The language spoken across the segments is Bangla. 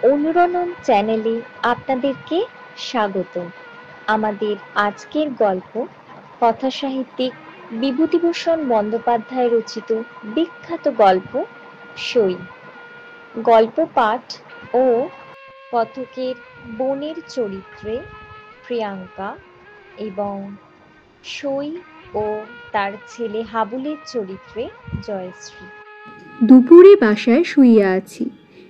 অনুরণন চ্যানেলে আপনাদেরকে স্বাগত। আমাদের আজকের গল্প কথাসাহিত্যিক বিভূতিভূষণ বন্দ্যোপাধ্যায় রচিত বিখ্যাত গল্প সই। গল্প পাঠ ও কথকের বোনের চরিত্রে প্রিয়াঙ্কা এবং সই ও তার ছেলে হাবুলের চরিত্রে জয়শ্রী। দুপুরে বাসায় শুইয়া আছি,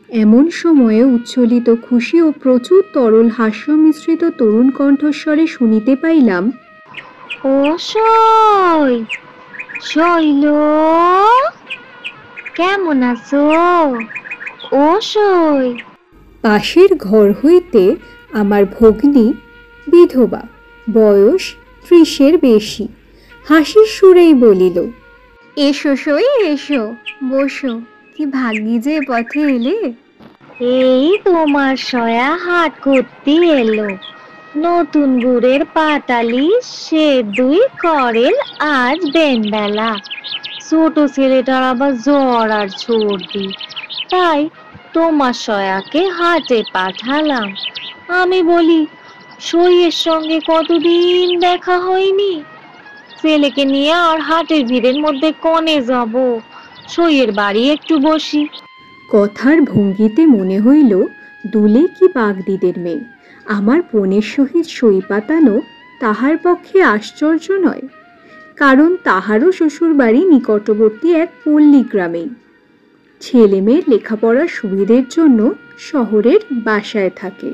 এমন সময়ে উচ্ছ্বলিত খুশি ও প্রচুর তরল হাস্য মিশ্রিত তরুণ কণ্ঠস্বরে শুনিতে পাইলাম, ও সই, শৈল, কেমন আছো? ও সই। পাশের ঘর হইতে আমার ভগ্নী, বিধবা, বয়স ৩০-এর বেশি, হাসির সুরেই বলিল, এসো সই, এসো, বসো। কি ভাগ্যি যে পথে এলে। এই তোমার সয়া হাট করতে এলো। নতুন গুড়ের পাটালি, সে দুই করেল আজ বেনবেলা। ছোট ছেলেটার আবার জ্বর আর সর্দি, তাই তোমার সয়াকে হাটে পাঠালাম। আমি বলি, সইয়ের সঙ্গে কতদিন দেখা হয়নি, ছেলেকে নিয়ে আর হাটের ভিড়ের মধ্যে কনে যাব, সইয়ের বাড়ি একটু বসি। কথার ভঙ্গিতে মনে হইল দুলে কি বাগদিদের মেয়ে। আমার বোনের সহিত সই পাতানো তাহার পক্ষে আশ্চর্য নয়, কারণ তাহারও শ্বশুরবাড়ি নিকটবর্তী এক পল্লী গ্রামেই। ছেলে মেয়ের লেখাপড়ার সুবিধের জন্য শহরের বাসায় থাকে।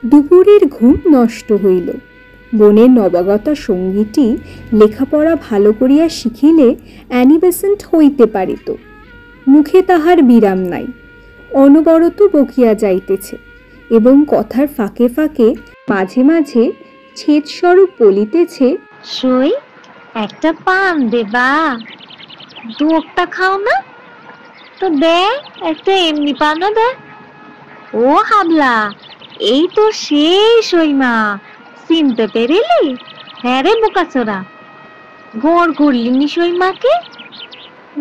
দুপুরের ঘুম নষ্ট হইল। বোনের নবাগতা সঙ্গীটি লেখাপড়া ভালো করিয়া শিখিলে অ্যানিবেসেন্ট হইতে পারিত। মুখে তাহার বিরাম নাই, অনবরত বকিয়া যাইতেছে এবং কথার ফাঁকে ফাঁকে মাঝে মাঝে ছেদস্বরূপ বলিতেছে, সই, একটা পান দেবা? দুটা খাও না তো দে, একটা এমনি পানও দে। ও হাবলা, এই তো সেই সইমা, চিনতে পেরেলি? হ্যাঁ রে বোকাচোরা, ঘর করলিনি সইমাকে?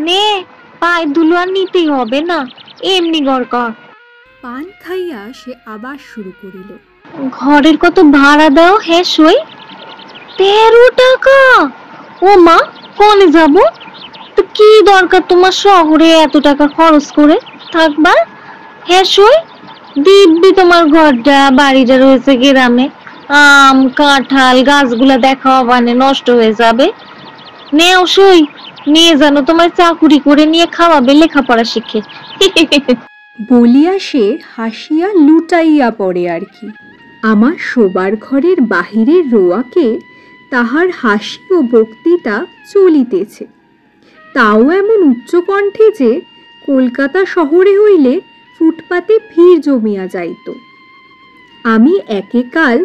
নে, পায়ে ধুলো আর নিতেই হবে না, এমনি ঘর কর। পান খাইয়া সে আবার শুরু করিল, ঘরের কত ভাড়া দাও হে সই? ১৩ টাকা। ও মা, কনে যাব? তো কি দরকার তোমার শহরে এত টাকা খরচ করে থাকবার? হে সই, দিব্যি তোমার ঘরটা বাড়িটা রয়েছে গ্রামে, আম কাঁঠাল গাছগুলা দেখা মানে নষ্ট হয়ে যাবে। নেও সই, নিয়ে জানো তোমার চাকুরি করে নিয়ে খাওয়াবে লেখাপড়া শিখে। বলিয়া সে হাসিয়া লুটাইয়া পড়ে আর কি। আমার শোবার ঘরের বাহিরের রোয়াকে তাহার হাসি ও বক্তৃতা চলিতেছে, তাও এমন উচ্চকণ্ঠে যে কলকাতা শহরে হইলে ফুটপাতে ভিড় জমিয়া যাইত। আমি একেকাল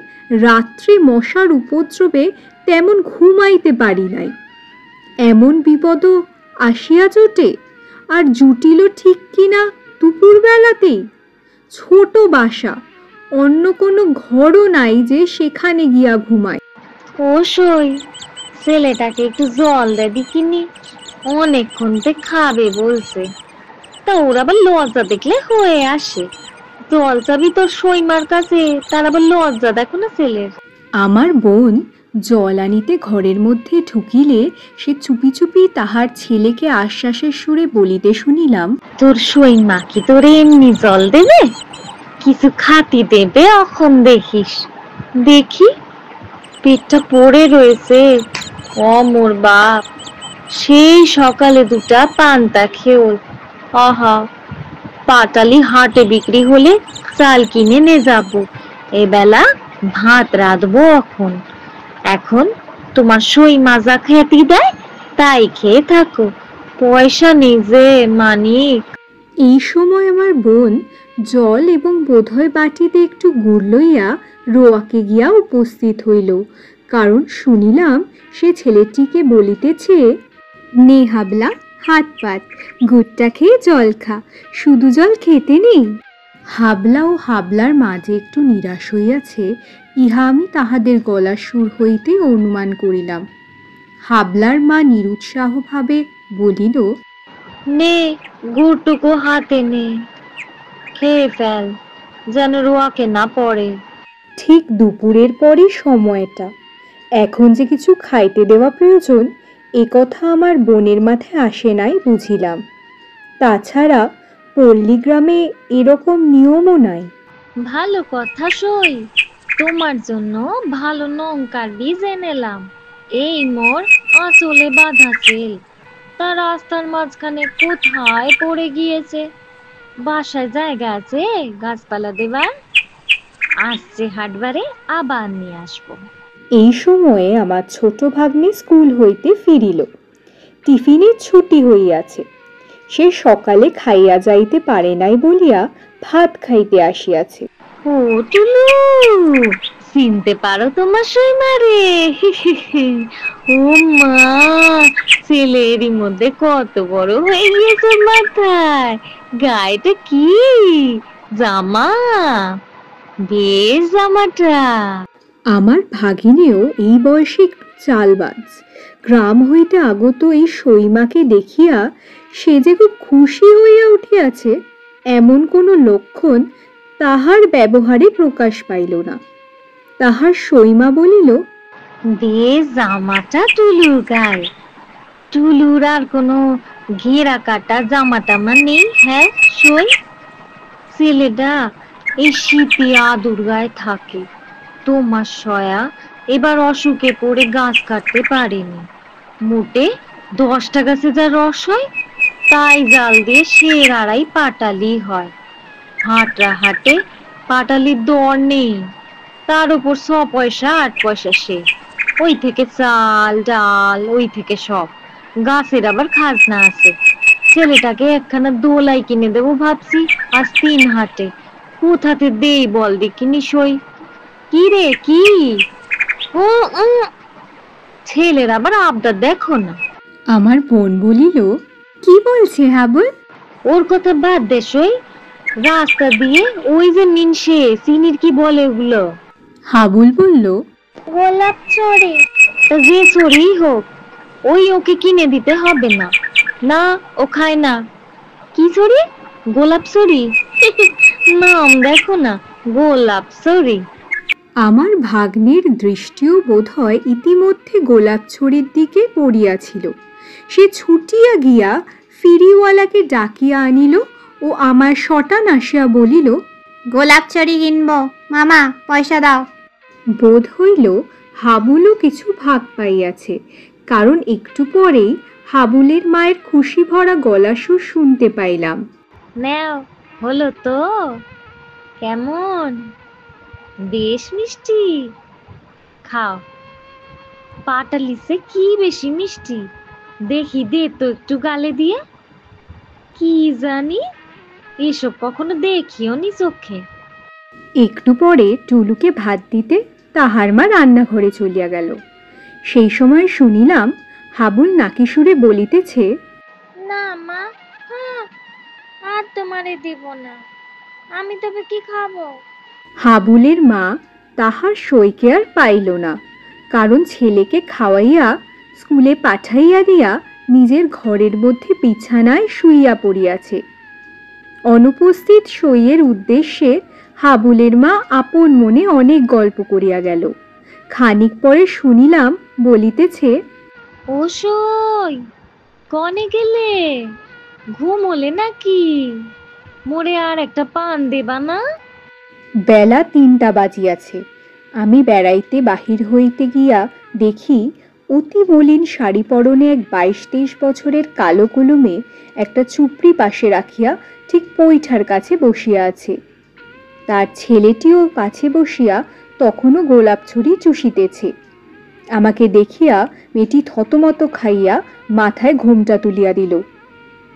রাত্রে মশার উপদ্রবে তেমন ঘুমাইতে পারি নাই। এমন বিপদও আসিয়া জোটে, আর জুটিল ঠিক কিনা দুপুরবেলাতেই। ছোট বাসা, অন্য কোনো ঘরও নাই যে সেখানে গিয়া ঘুমায়। ও সই, ছেলেটাকে একটু জল দে দেখিনি, অনেকক্ষণ তে খাবে বলছে। তা ওর আবার লজ্জা দেখলে হয়ে আসে, জল চাবি তোর সইমার কাছে, তার আবার লজ্জা দেখো না ছেলের। আমার বোন জল আনিতে ঘরের মধ্যে ঢুকিলে সে চুপি চুপি তাহার ছেলেকে আশ্বাসের সুরে বলিতে শুনিলাম, তোর সইমা কি তোর এমনি জল দেবে? কিছু খাতি দেবে এখন দেখিস। দেখি, পেটটা পড়ে রয়েছে। মোর বাপ, সেই সকালে দুটা পান্তা খেও। আহা, পাটালি হাটে বিক্রি হলে চাল কিনে নে যাব, এবেলা ভাত রাঁধবো। এখন এখন তোমার সই মাজা খেতে দেয়, তাই খেয়ে থাকো, পয়সা নেই যে মানিক। এই সময় আমার বোন জল এবং বোধহয় বাটিতে একটু গুড় লইয়া রোয়াকে গিয়া উপস্থিত হইল, কারণ শুনিলাম সে ছেলেটিকে বলিতেছে, নে হাবলা, হাত পাত, গুড়টা খেয়ে জল খা, শুধু জল খেতে নেই। হাবলা ও হাবলার মাঝে একটু নিরাশ হইয়াছে, ইহা আমি তাহাদের গলার সুর হইতেই অনুমান করিলাম। হাবলার মা নিরুৎসাহভাবে বলিল, নে, গুড়টুকু হাতে নে, খেয়ে ফেল। যেন রোয়াকে না পড়ে। ঠিক দুপুরের পরই সময়টা। এখন যে কিছু খাইতে দেওয়া প্রয়োজন এ কথা আমার বোনের মাথায় আসে নাই বুঝিলাম। তাছাড়া পল্লী গ্রামে এরকম নিয়মও নাই। ভালো কথা সই, তোমার জন্য ভালো লঙ্কার বীজ এনেলাম। এই মোর আঁচলে বাঁধা ছিল, তা রাস্তার মাঝখানে কোথায় পড়ে গিয়েছে। বাসায় জায়গা আছে গাছপালা দেবার? আসছে হাটবারে আবার নিয়ে আসবো। এই সময়ে আমার ছোট ভাগ্নে স্কুল হইতে ফিরিল। টিফিনের ছুটি হইয়াছে। সে সকালে খাইয়া যাইতে পারে নাই বলিয়া ভাত খাইতে আসিয়াছে। ও টুলু, চিনতে পারো তোমার সইমারে? ও মা, ছেলেরই মধ্যে কত বড় হয়ে গিয়েছে মাথায়। গায়েটা কি জামা, বেশ জামাটা। আমার ভাগিনেও এই বয়সে একটু চালবাজ। গ্রাম হইতে আগত এই সইমাকে দেখিয়া সে যে খুব খুশি হইয়া উঠিয়াছে এমন কোনো লক্ষণ তাহার ব্যবহারে প্রকাশ পাইল না। তাহার সইমা বলিল, বেশ জামাটা টুলুর গায়ে। টুলুর আর কোনো ঘেরা কাটা জামা টামা নেই? হ্যাঁ সই, ছেলেটা এই শীতে আদুর গায়ে থাকে। তোমার সয়া এবার অসুখে পড়ে গাছ কাটতে পারেনি। মোটে 10টা গাছে যা রস হয় তাই জাল দিয়ে সের আড়াই পাটালি হয়। হাটরা হাটে পাটালির দর নেই, তার উপর 100 পয়সা 8 পয়সা সে। ওই থেকে চাল ডাল, ওই থেকে সব। গাছের আবার খাজনা আছে। ছেলেটাকে একখানা দোলাই কিনে দেবো ভাবছি আজ 3 হাটে। কোথাতে দেই বল দেখিনি সই? কি রে কি? ও ছেলের আবার আবদার দেখো না। আমার বোন বলিল, কি বলছে হাবুল? ওর কথা বাদ দে সই। রাস্তা দিয়ে ওই যে মিনসে চিনির কি বলে ওগুলো? হাবুল বলল, গোলাপ চড়ি। তা যে চড়ি হোক, ওই ওকে কিনে দিতে হবে না। না, ও খায় না। কি চড়ি? গোলাপ চড়ি। নাম দেখো না, গোলাপ চড়ি। আমার ভাগ্নের দৃষ্টিও বোধহয় ইতিমধ্যে গোলাপছড়ির দিকে পড়িয়াছিল। সে ছুটিয়া গিয়া ফিরিওয়ালাকে ডাকিয়া আনিল ও আমার শটান আসিয়া বলিল, গোলাপছড়ি কিনব, মামা পয়সা দাও। বোধ হইল হাবুলও কিছু ভাগ পাইয়াছে, কারণ একটু পরেই হাবুলের মায়ের খুশি ভরা গলা সুর শুনতে পাইলাম। নাও, হলো তো? কেমন? বেশ মিষ্টি। খাও। পাটালিছে কি বেশি মিষ্টি। দেখি দে তো একটু গালে দিয়ে। কি জানি, এসব কখনো দেখিও নি চোখে। একটু পরে টুলুকে ভাত দিতে তাহার মা রান্নাঘরে চলিয়া গেল। সেই সময় শুনিলাম হাবুল নাকি সুরে বলিতেছে, না মা, আর তোমারে দিব না। আমি তবে কি খাবো? হাবুলের মা তাহার সইকে আর পাইল না, কারণ ছেলেকে খাওয়াইয়া স্কুলে পাঠাইয়া দিয়া নিজের ঘরের মধ্যে বিছানায় শুইয়া পড়িয়াছে। অনুপস্থিত সইয়ের উদ্দেশ্যে হাবুলের মা আপন মনে অনেক গল্প করিয়া গেল। খানিক পরে শুনিলাম বলিতেছে, ও সই, কনে গেলে? ঘুমোলে নাকি? মোরে আর একটা পান দেবা না? বেলা 3টা বাজিয়াছে। আমি বেড়াইতে বাহির হইতে গিয়া দেখি অতি মলিন শাড়ি পরনে এক 22-23 বছরের কালো কলমে একটা চুপড়ি পাশে রাখিয়া ঠিক পৈঠার কাছে বসিয়া আছে। তার ছেলেটিও কাছে বসিয়া তখনও গোলাপ ছড়ি চুষিতেছে। আমাকে দেখিয়া মেয়েটি থতমত খাইয়া মাথায় ঘোমটা তুলিয়া দিল।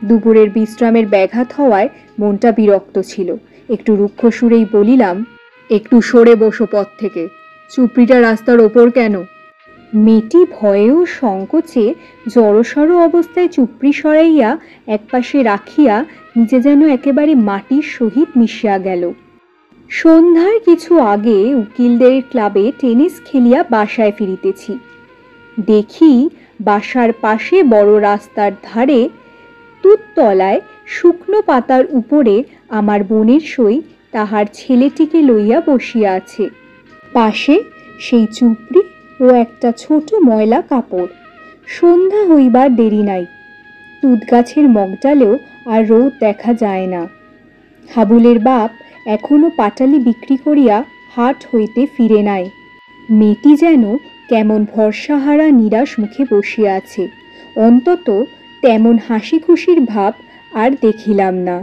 দুপুরের বিশ্রামের ব্যাঘাত হওয়ায় মনটা বিরক্ত ছিল। একটু রুক্ষ সুরেই বলিলাম, একটু সরে বসো পথ থেকে, চুপড়িটা রাস্তার ওপর কেন? মেয়েটি ভয়ে ও সংকোচে জড়সড় অবস্থায় চুপড়ি সরাইয়া একপাশে রাখিয়া নিজে যেন একেবারে মাটির সহিত মিশিয়া গেল। সন্ধ্যার কিছু আগে উকিলদের ক্লাবে টেনিস খেলিয়া বাসায় ফিরিতেছি। দেখি বাসার পাশে বড় রাস্তার ধারে তুততলায় শুকনো পাতার উপরে আমার বোনের সই তাহার ছেলেটিকে লইয়া বসিয়া আছে। পাশে সেই চুপড়ি ও একটা ছোট ময়লা কাপড়। সন্ধ্যা হইবার দেরি নাই। তুত গাছের মগডালেও আর রোদ দেখা যায় না। হাবুলের বাপ এখনো পাটালি বিক্রি করিয়া হাট হইতে ফিরে নাই। মেয়েটি যেন কেমন ভরসাহারা নিরাশ মুখে বসিয়া আছে। অন্তত তেমন হাসি খুশির ভাব আর দেখিলাম না।